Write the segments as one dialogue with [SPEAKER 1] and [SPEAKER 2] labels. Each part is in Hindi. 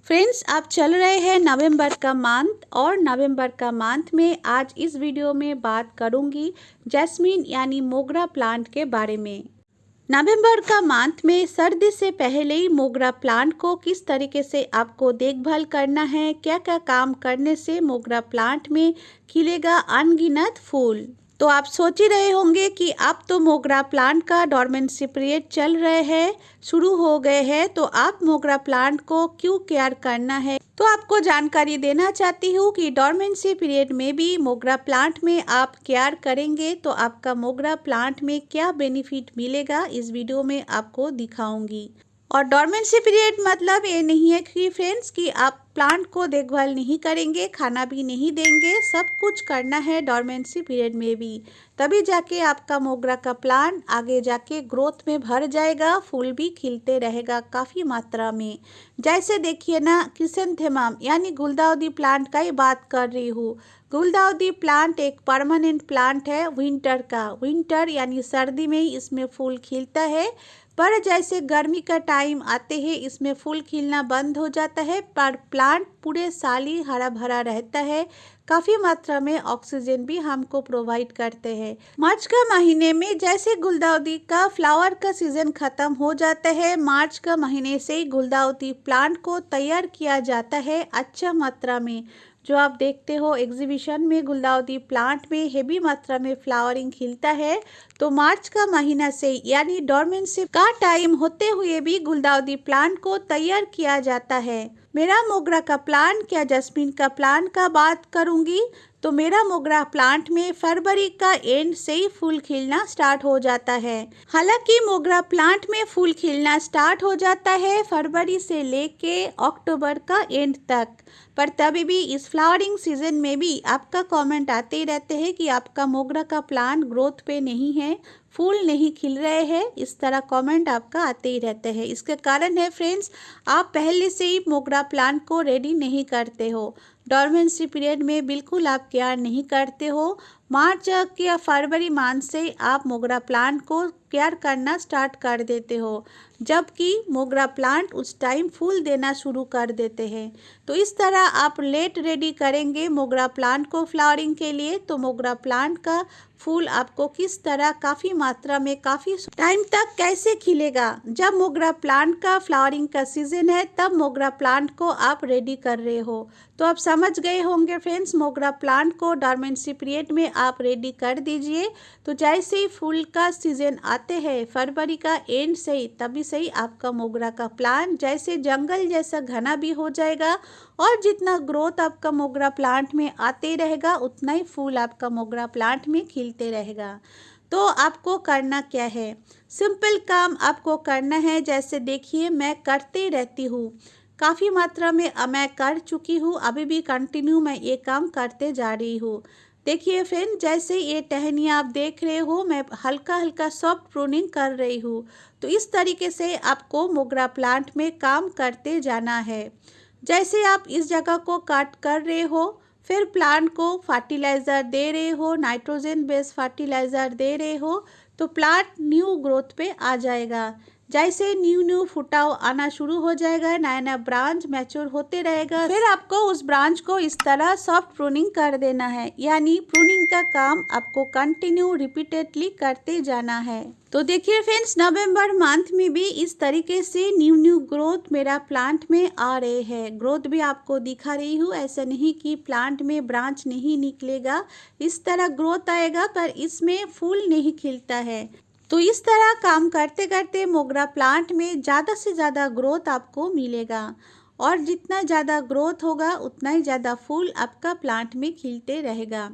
[SPEAKER 1] फ्रेंड्स, आप चल रहे हैं नवंबर का मंथ और नवंबर का मंथ में आज इस वीडियो में बात करूंगी जैस्मीन यानी मोगरा प्लांट के बारे में। नवंबर का मंथ में सर्दी से पहले ही मोगरा प्लांट को किस तरीके से आपको देखभाल करना है, क्या क्या काम करने से मोगरा प्लांट में खिलेगा अनगिनत फूल। तो आप सोच ही रहे होंगे कि अब तो मोगरा प्लांट का डोरमेंसी पीरियड चल रहे हैं, शुरू हो गए हैं, तो आप मोगरा प्लांट को क्यों केयर करना है। तो आपको जानकारी देना चाहती हूँ कि डोरमेंसी पीरियड में भी मोगरा प्लांट में आप केयर करेंगे तो आपका मोगरा प्लांट में क्या बेनिफिट मिलेगा, इस वीडियो में आपको दिखाऊंगी। और डोरमेंसी पीरियड मतलब ये नहीं है कि फ्रेंड्स कि आप प्लांट को देखभाल नहीं करेंगे, खाना भी नहीं देंगे, सब कुछ करना है डोरमेंसी पीरियड में भी, तभी जाके आपका मोगरा का प्लांट आगे जाके ग्रोथ में भर जाएगा, फूल भी खिलते रहेगा काफ़ी मात्रा में। जैसे देखिए ना, क्रिसैंथेमम यानी गुलदाउदी प्लांट का ही बात कर रही हूँ। गुलदाउदी प्लांट एक परमानेंट प्लांट है विंटर का। विंटर यानी सर्दी में ही इसमें फूल खिलता है, पर जैसे गर्मी का टाइम आते ही इसमें फूल खिलना बंद हो जाता है, पर प्लांट पूरे साल ही हरा भरा रहता है, काफ़ी मात्रा में ऑक्सीजन भी हमको प्रोवाइड करते हैं। मार्च का महीने में जैसे गुलदाउदी का फ्लावर का सीजन खत्म हो जाता है, मार्च का महीने से ही गुलदाउदी प्लांट को तैयार किया जाता है अच्छा मात्रा में। जो आप देखते हो एग्जीबिशन में गुलदाउदी प्लांट में हेवी मात्रा में फ्लावरिंग खिलता है, तो मार्च का महीना से यानी डोरमेंसी का टाइम होते हुए भी गुलदाउदी प्लांट को तैयार किया जाता है। मेरा मोगरा का प्लांट क्या जैस्मीन का प्लांट का बात करूंगी तो मेरा मोगरा प्लांट में फरवरी का एंड से ही फूल खिलना स्टार्ट हो जाता है। हालांकि मोगरा प्लांट में फूल खिलना स्टार्ट हो जाता है फरवरी से लेके अक्टूबर का एंड तक, पर तभी भी इस फ्लावरिंग सीजन में भी आपका कमेंट आते ही रहते हैं कि आपका मोगरा का प्लांट ग्रोथ पे नहीं है, फूल नहीं खिल रहे हैं, इस तरह कमेंट आपका आते ही रहते हैं। इसका कारण है फ्रेंड्स, आप पहले से ही मोगरा प्लांट को रेडी नहीं करते हो, डोरमेंसी पीरियड में बिल्कुल आप केयर नहीं करते हो। मार्च या फरवरी मंथ से आप मोगरा प्लांट को केयर करना स्टार्ट कर देते हो, जबकि मोगरा प्लांट उस टाइम फूल देना शुरू कर देते हैं। तो इस तरह आप लेट रेडी करेंगे मोगरा प्लांट को फ्लावरिंग के लिए, तो मोगरा प्लांट का फूल आपको किस तरह काफ़ी मात्रा में काफ़ी टाइम तक कैसे खिलेगा। जब मोगरा प्लांट का फ्लावरिंग का सीजन है तब मोगरा प्लांट को आप रेडी कर रहे हो, तो आप समझ गए होंगे फ्रेंड्स, मोगरा प्लांट को डोरमेंसी पीरियड में आप रेडी कर दीजिए। तो जैसे ही फूल का सीजन आते हैं फरवरी का एंड से ही, तभी से ही आपका मोगरा का प्लांट जैसे जंगल जैसा घना भी हो जाएगा, और जितना ग्रोथ आपका मोगरा प्लांट में आते रहेगा उतना ही फूल आपका मोगरा प्लांट में खिलते रहेगा। तो आपको करना क्या है, सिंपल काम आपको करना है। जैसे देखिए मैं करते रहती हूँ, काफ़ी मात्रा में मैं कर चुकी हूँ, अभी भी कंटिन्यू मैं ये काम करते जा रही हूँ। देखिए फ्रेंड, जैसे ये टहनियाँ आप देख रहे हो, मैं हल्का हल्का सॉफ्ट प्रूनिंग कर रही हूँ। तो इस तरीके से आपको मोगरा प्लांट में काम करते जाना है। जैसे आप इस जगह को काट कर रहे हो, फिर प्लांट को फर्टिलाइज़र दे रहे हो, नाइट्रोजन बेस्ड फर्टिलाइज़र दे रहे हो, तो प्लांट न्यू ग्रोथ पे आ जाएगा। जैसे न्यू फुटाव आना शुरू हो जाएगा, नया नया ब्रांच मैच्योर होते रहेगा, फिर आपको उस ब्रांच को इस तरह सॉफ्ट प्रूनिंग कर देना है। यानी प्रूनिंग का काम आपको कंटिन्यू रिपीटेडली करते जाना है। तो देखिए फ्रेंड्स, नवंबर मंथ में भी इस तरीके से न्यू ग्रोथ मेरा प्लांट में आ रहे हैं। ग्रोथ भी आपको दिखा रही हूँ, ऐसा नहीं कि प्लांट में ब्रांच नहीं निकलेगा, इस तरह ग्रोथ आएगा, पर इसमें फूल नहीं खिलता है। तो इस तरह काम करते करते मोगरा प्लांट में ज़्यादा से ज़्यादा ग्रोथ आपको मिलेगा, और जितना ज़्यादा ग्रोथ होगा उतना ही ज़्यादा फूल आपका प्लांट में खिलते रहेगा।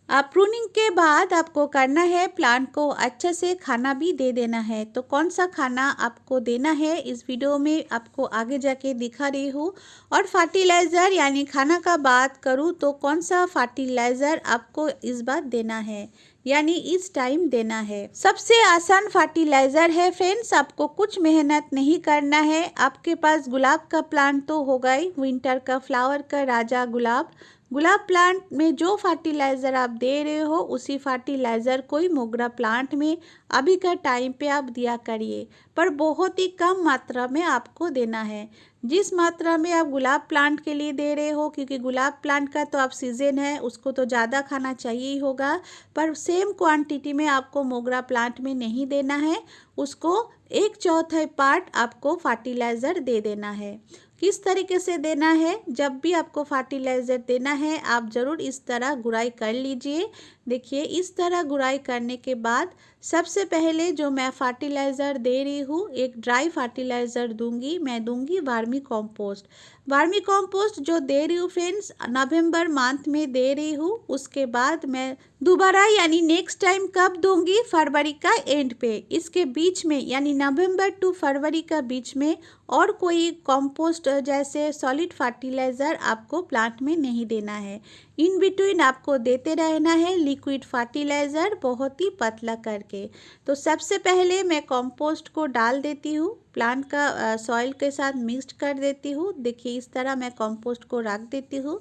[SPEAKER 1] प्रूनिंग के बाद आपको करना है, प्लांट को अच्छे से खाना भी दे देना है। तो कौन सा खाना आपको देना है इस वीडियो में आपको आगे जाके दिखा रही हूँ। और फर्टिलाइज़र यानी खाना का बात करूँ तो कौन सा फर्टिलाइज़र आपको इस बार देना है, यानी इस टाइम देना है। सबसे आसान फर्टिलाइज़र है फ्रेंड्स, आपको कुछ मेहनत नहीं करना है। आपके पास गुलाब का प्लांट तो होगा ही, विंटर का फ्लावर का राजा गुलाब, गुलाब प्लांट में जो फर्टिलाइज़र आप दे रहे हो उसी फर्टिलाइज़र को ही मोगरा प्लांट में अभी का टाइम पे आप दिया करिए, पर बहुत ही कम मात्रा में आपको देना है। जिस मात्रा में आप गुलाब प्लांट के लिए दे रहे हो, क्योंकि गुलाब प्लांट का तो आप सीज़न है, उसको तो ज़्यादा खाना चाहिए ही होगा, पर सेम क्वांटिटी में आपको मोगरा प्लांट में नहीं देना है। उसको 1/4 पार्ट आपको फर्टिलाइज़र दे देना है। किस तरीके से देना है, जब भी आपको फर्टिलाइज़र देना है आप ज़रूर इस तरह गुड़ाई कर लीजिए। देखिए, इस तरह गुड़ाई करने के बाद सबसे पहले जो मैं फर्टिलाइज़र दे रही हूँ, एक ड्राई फर्टिलाइज़र दूंगी। मैं दूंगी वर्मी कॉम्पोस्ट। वर्मी कॉम्पोस्ट जो दे रही हूँ फ्रेंड्स, नवंबर मंथ में दे रही हूँ। उसके बाद मैं दोबारा यानी नेक्स्ट टाइम कब दूंगी, फरवरी का एंड पे। इसके बीच में यानी नवंबर टू फरवरी का बीच में और कोई कॉम्पोस्ट जैसे सॉलिड फर्टिलाइज़र आपको प्लांट में नहीं देना है। इन बिटवीन आपको देते रहना है लिक्विड फर्टिलाइज़र, बहुत ही पतला करके। तो सबसे पहले मैं कंपोस्ट को डाल देती हूँ, प्लांट का सॉइल के साथ मिक्स कर देती हूँ। देखिए, इस तरह मैं कंपोस्ट को रख देती हूँ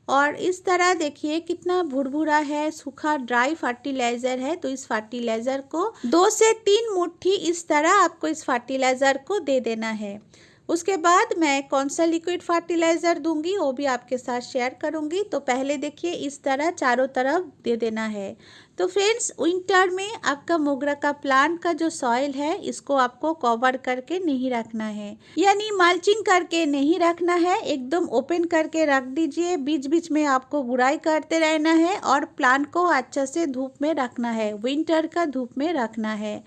[SPEAKER 1] और इस तरह देखिए कितना भुरभुरा है, सूखा ड्राई फर्टिलाइज़र है। तो इस फर्टिलाइज़र को 2 से 3 मुट्ठी इस तरह आपको इस फर्टिलाइज़र को दे देना है। उसके बाद मैं कौन सा लिक्विड फर्टिलाइज़र दूंगी वो भी आपके साथ शेयर करूंगी। तो पहले देखिए इस तरह चारों तरफ दे देना है। तो फ्रेंड्स, विंटर में आपका मोगरा का प्लांट का जो सॉइल है इसको आपको कवर करके नहीं रखना है, यानी मल्चिंग करके नहीं रखना है, एकदम ओपन करके रख दीजिए। बीच बीच में आपको गुड़ाई करते रहना है और प्लांट को अच्छा से धूप में रखना है, विंटर का धूप में रखना है।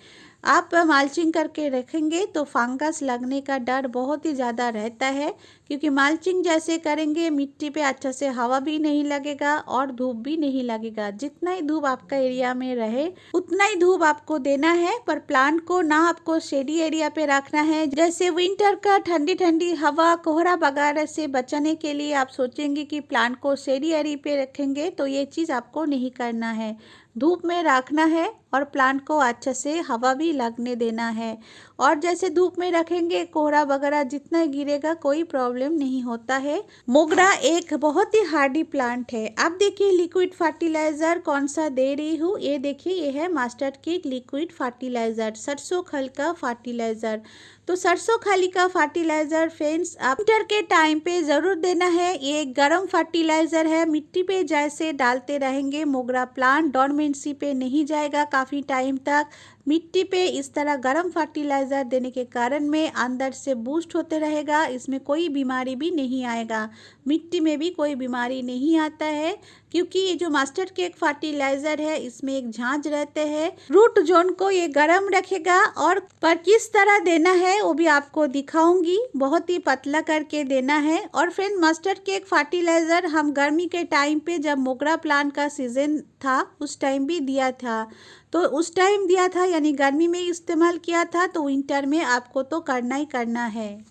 [SPEAKER 1] आप मल्चिंग करके रखेंगे तो फंगस लगने का डर बहुत ही ज़्यादा रहता है, क्योंकि मल्चिंग जैसे करेंगे मिट्टी पे अच्छा से हवा भी नहीं लगेगा और धूप भी नहीं लगेगा। जितना ही धूप आपका एरिया में रहे उतना ही धूप आपको देना है, पर प्लांट को ना आपको शेडी एरिया पे रखना है। जैसे विंटर का ठंडी ठंडी हवा, कोहरा वगैरह से बचने के लिए आप सोचेंगे कि प्लांट को शेडी एरिया पे रखेंगे, तो ये चीज़ आपको नहीं करना है। धूप में रखना है और प्लांट को अच्छे से हवा भी लगने देना है। और जैसे धूप में रखेंगे, कोहरा वगैरह जितना गिरेगा कोई प्रॉब्लम नहीं होता है। मोगरा एक बहुत ही हार्डी प्लांट है। अब देखिए लिक्विड फर्टिलाइज़र कौन सा दे रही हूँ। ये देखिए, ये है मास्टर्ड की लिक्विड फर्टिलाइज़र, सरसों खल का फर्टिलाइज़र। तो सरसों खाली का फर्टिलाइज़र फ्रेंड्स आप विंटर के टाइम पे ज़रूर देना है। ये गर्म फर्टिलाइज़र है, मिट्टी पे जैसे डालते रहेंगे मोगरा प्लांट डॉर्मेंसी पे नहीं जाएगा काफ़ी टाइम तक। मिट्टी पे इस तरह गर्म फर्टिलाइज़र देने के कारण में अंदर से बूस्ट होते रहेगा, इसमें कोई बीमारी भी नहीं आएगा। मिट्टी में भी कोई बीमारी नहीं आता है, क्योंकि ये जो मास्टर्ड केक फर्टिलाइज़र है इसमें एक झांझ रहते हैं, रूट जोन को ये गर्म रखेगा। और पर किस तरह देना है वो भी आपको दिखाऊंगी, बहुत ही पतला करके देना है। और फ्रेंड, मास्टर्ड केक फर्टिलाइज़र हम गर्मी के टाइम पे जब मोगरा प्लांट का सीजन था उस टाइम भी दिया था। तो उस टाइम दिया था यानी गर्मी में इस्तेमाल किया था, तो विंटर में आपको तो करना ही करना है।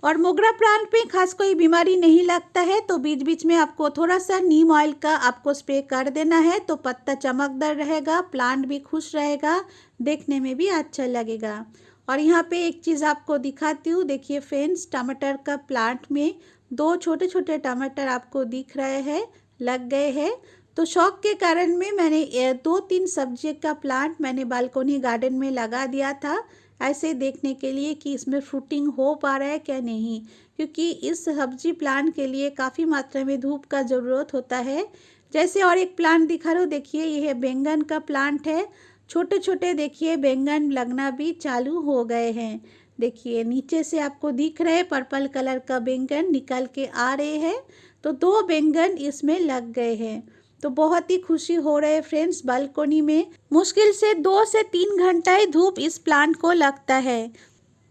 [SPEAKER 1] और मोगरा प्लांट पे खास कोई बीमारी नहीं लगता है, तो बीच बीच में आपको थोड़ा सा नीम ऑयल का आपको स्प्रे कर देना है, तो पत्ता चमकदार रहेगा, प्लांट भी खुश रहेगा, देखने में भी अच्छा लगेगा। और यहाँ पे एक चीज़ आपको दिखाती हूँ। देखिए फ्रेंड्स, टमाटर का प्लांट में 2 छोटे छोटे टमाटर आपको दिख रहे हैं, लग गए हैं। तो शौक के कारण में मैंने 2-3 सब्जी का प्लांट मैंने बालकोनी गार्डन में लगा दिया था, ऐसे देखने के लिए कि इसमें फ्रूटिंग हो पा रहा है क्या नहीं, क्योंकि इस सब्जी प्लांट के लिए काफ़ी मात्रा में धूप का ज़रूरत होता है। जैसे और एक प्लांट दिखा रहा हूँ, देखिए ये है बैंगन का प्लांट है। छोटे छोटे देखिए बैंगन लगना भी चालू हो गए हैं। देखिए नीचे से आपको दिख रहे पर्पल कलर का बैंगन निकल के आ रहे हैं। तो 2 बैंगन इसमें लग गए हैं, तो बहुत ही खुशी हो रहे है फ्रेंड्स। बालकोनी में मुश्किल से 2 से 3 घंटा ही धूप इस प्लांट को लगता है,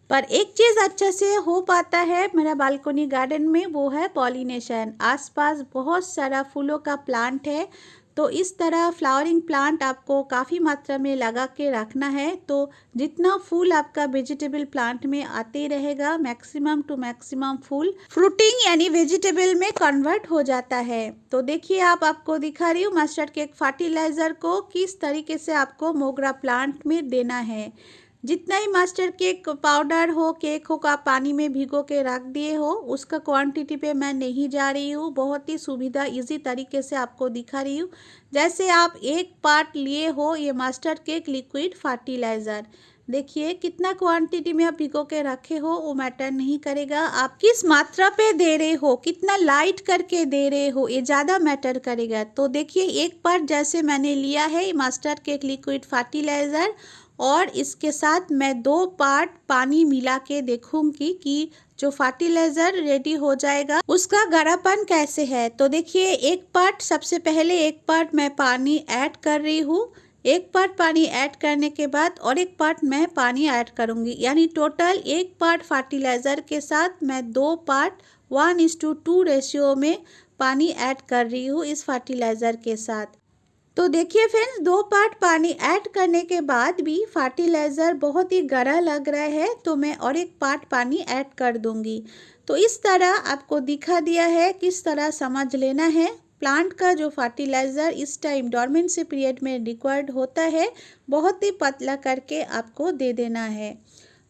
[SPEAKER 1] पर एक चीज़ अच्छा से हो पाता है मेरा बालकोनी गार्डन में, वो है पॉलिनेशन। आसपास बहुत सारा फूलों का प्लांट है, तो इस तरह फ्लावरिंग प्लांट आपको काफ़ी मात्रा में लगा के रखना है। तो जितना फूल आपका वेजिटेबल प्लांट में आते रहेगा, मैक्सिमम टू मैक्सिमम फूल फ्रूटिंग यानी वेजिटेबल में कन्वर्ट हो जाता है। तो देखिए आपको दिखा रही हूँ मास्टर्ड केक फर्टिलाइज़र को किस तरीके से आपको मोगरा प्लांट में देना है। जितना ही मास्टर केक पाउडर हो, केक हो, का आप पानी में भिगो के रख दिए हो, उसका क्वांटिटी पे मैं नहीं जा रही हूँ। बहुत ही सुविधा इजी तरीके से आपको दिखा रही हूँ। जैसे आप 1 पार्ट लिए हो ये मास्टर केक लिक्विड फर्टिलाइज़र, देखिए कितना क्वांटिटी में आप भिगो के रखे हो वो मैटर नहीं करेगा। आप किस मात्रा पे दे रहे हो, कितना लाइट करके दे रहे हो, ये ज़्यादा मैटर करेगा। तो देखिए 1 पार्ट जैसे मैंने लिया है मास्टर केक लिक्विड फर्टिलाइज़र, और इसके साथ मैं 2 पार्ट पानी मिला के देखूंगी कि जो फर्टिलाइज़र रेडी हो जाएगा उसका गाढ़ापन कैसे है। तो देखिए 1 पार्ट, सबसे पहले 1 पार्ट मैं पानी ऐड कर रही हूँ। 1 पार्ट पानी ऐड करने के बाद और 1 पार्ट मैं पानी ऐड करूँगी, यानी टोटल 1 पार्ट फर्टिलाइज़र के साथ मैं 2 पार्ट 1:2 रेशियो में पानी ऐड कर रही हूँ इस फर्टिलाइज़र के साथ। तो देखिए फ्रेंड्स 2 पार्ट पानी ऐड करने के बाद भी फर्टिलाइज़र बहुत ही गाढ़ा लग रहा है, तो मैं और 1 पार्ट पानी ऐड कर दूंगी। तो इस तरह आपको दिखा दिया है किस तरह समझ लेना है। प्लांट का जो फर्टिलाइज़र इस टाइम डोरमेंसी पीरियड में रिक्वायर्ड होता है, बहुत ही पतला करके आपको दे देना है।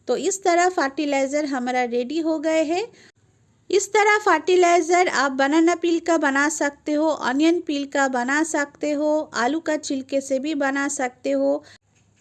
[SPEAKER 1] तो इस तरह फर्टिलाइज़र हमारा रेडी हो गए हैं। इस तरह फर्टिलाइज़र आप बनाना पील का बना सकते हो, अनियन पील का बना सकते हो, आलू का छिलके से भी बना सकते हो,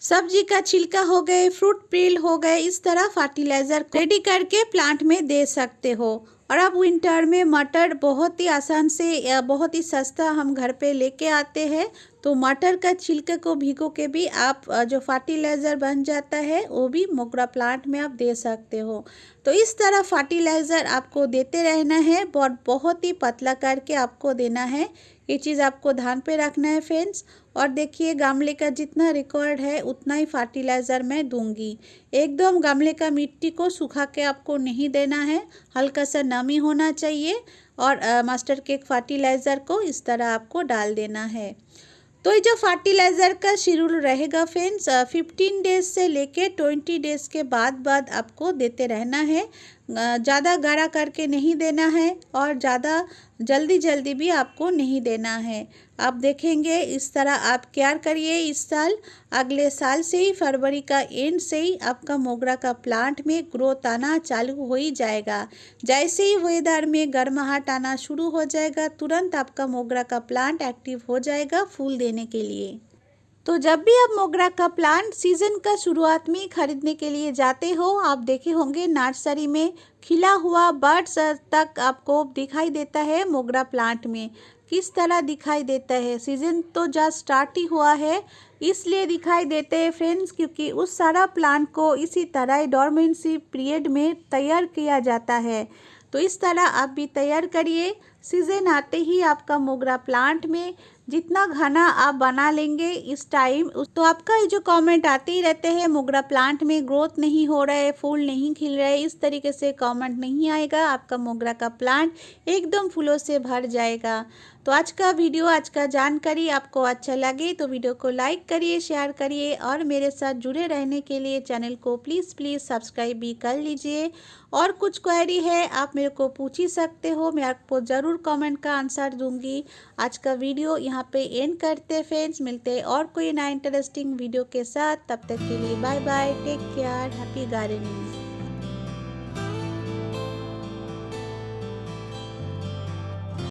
[SPEAKER 1] सब्जी का छिलका हो गए, फ्रूट पील हो गए, इस तरह फर्टिलाइज़र रेडी करके प्लांट में दे सकते हो। और अब विंटर में मटर बहुत ही आसान से या बहुत ही सस्ता हम घर पे लेके आते हैं, तो मटर का छिलके को भिगो के भी आप जो फर्टिलाइज़र बन जाता है वो भी मोगरा प्लांट में आप दे सकते हो। तो इस तरह फर्टिलाइज़र आपको देते रहना है और बहुत ही पतला करके आपको देना है। ये चीज़ आपको ध्यान पे रखना है फ्रेंड्स। और देखिए गमले का जितना रिक्वायर्ड है उतना ही फर्टिलाइज़र मैं दूंगी। एकदम गमले का मिट्टी को सुखा के आपको नहीं देना है, हल्का सा नमी होना चाहिए और मास्टर केक फर्टिलाइज़र को इस तरह आपको डाल देना है। तो ये जो फर्टिलाइज़र का शेड्यूल रहेगा फ्रेंड्स 15 डेज से लेके 20 डेज़ के बाद आपको देते रहना है। ज़्यादा गाढ़ा करके नहीं देना है और ज़्यादा जल्दी भी आपको नहीं देना है। आप देखेंगे इस तरह आप केयर करिए इस साल, अगले साल से ही फरवरी का एंड से ही आपका मोगरा का प्लांट में ग्रोथ आना चालू हो ही जाएगा। जैसे ही वेदर में गर्माहट आना शुरू हो जाएगा तुरंत आपका मोगरा का प्लांट एक्टिव हो जाएगा फूल देने के लिए। तो जब भी आप मोगरा का प्लांट सीज़न का शुरुआत में खरीदने के लिए जाते हो, आप देखे होंगे नर्सरी में खिला हुआ बर्ड्स तक आपको दिखाई देता है। मोगरा प्लांट में किस तरह दिखाई देता है, सीज़न तो जस्ट स्टार्ट ही हुआ है इसलिए दिखाई देते हैं फ्रेंड्स, क्योंकि उस सारा प्लांट को इसी तरह डोरमेंसी पीरियड में तैयार किया जाता है। तो इस तरह आप भी तैयार करिए। सीज़न आते ही आपका मोगरा प्लांट में जितना घना आप बना लेंगे इस टाइम, तो आपका ये जो कमेंट आते ही रहते हैं मोगरा प्लांट में ग्रोथ नहीं हो रहा है, फूल नहीं खिल रहा है, इस तरीके से कमेंट नहीं आएगा। आपका मोगरा का प्लांट एकदम फूलों से भर जाएगा। तो आज का वीडियो, आज का जानकारी आपको अच्छा लगे तो वीडियो को लाइक करिए, शेयर करिए और मेरे साथ जुड़े रहने के लिए चैनल को प्लीज़ सब्सक्राइब भी कर लीजिए। और कुछ क्वेरी है आप मेरे को पूछ ही सकते हो, मैं आपको ज़रूर कमेंट का आंसर दूंगी। आज का वीडियो यहाँ पे एंड करते फ्रेंड्स, मिलते हैं और कोई नया इंटरेस्टिंग वीडियो के साथ। तब तक के लिए bye bye, take care, happy gardening.